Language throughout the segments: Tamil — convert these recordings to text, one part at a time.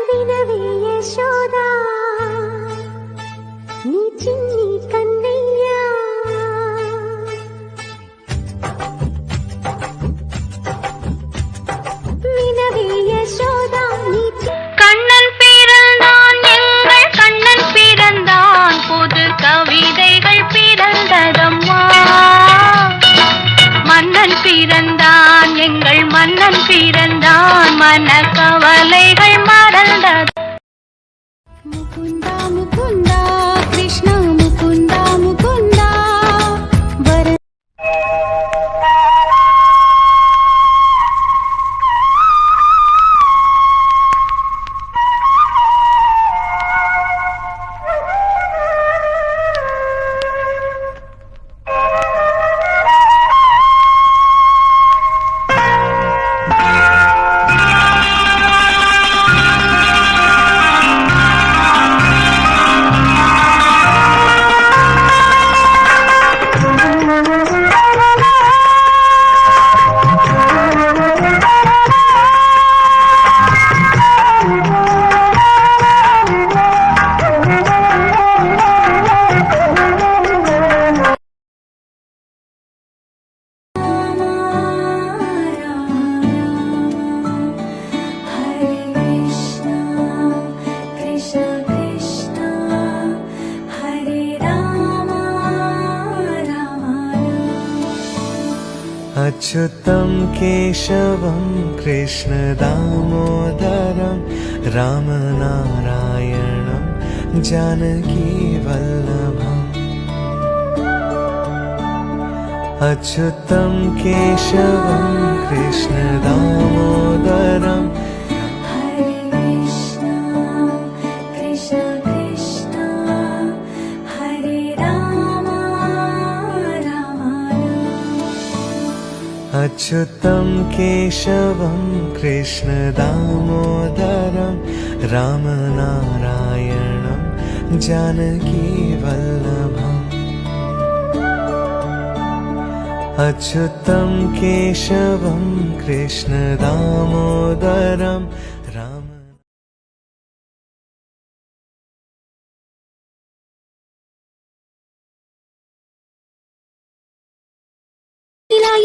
వినవే యశోదా నీ చిన్ని కన్నయ్యా వినవే యశోదా నీ கண்ணன் பிறந்தான் எங்கள் கண்ணன் பிறந்தான் புது கவிதைகள் பிறந்ததம்மா மன்னன் பிறந்தான் எங்கள் மன்னன் பிறந்தான் மன கவலைகள் மறந்தது முகுந்தா முகுந்தா கிருஷ்ணா முகுந்தா முகுந்தா अच्युतं केशवं कृष्णदामोदरं रामनारायणं जानकीवल्लभम् अच्युतं केशवं कृष्णदामोदरं अच्युतं केशवं कृष्णदामोदरं रामनारायणं जानकीवल्लभम् अच्युतं केशवं कृष्णदामोदरं राम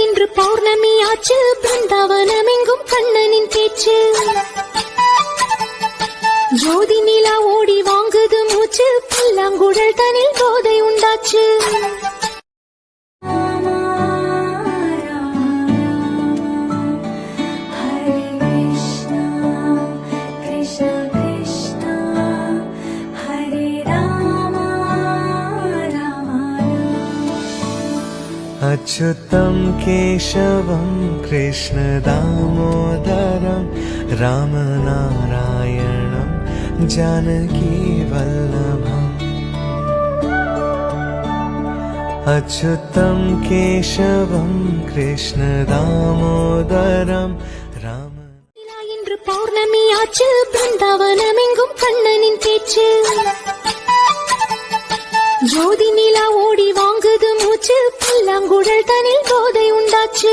இன்று பௌர்ணமி ஆச்சு பிருந்தாவனமெங்கும் கண்ணனின் பேச்சு ஜோதி நிலா ஓடி வாங்குது மூச்சு பல்லாங்குழல் தனில் போதை உண்டாச்சு अच्युतं केशवं कृष्णदामोदरं रामनारायणं जानकीवल्लभम् अच्युतं केशवं कृष्णदामोदरं राम இன்று பௌர்ணமி ஆச்சு பிருந்தாவனமெங்கும் கண்ணனின் பேச்சு ஜோதி நிலா ஓடி வாங்குது மூச்சு பல்லாங்குழல் தனில் போதை உண்டாச்சு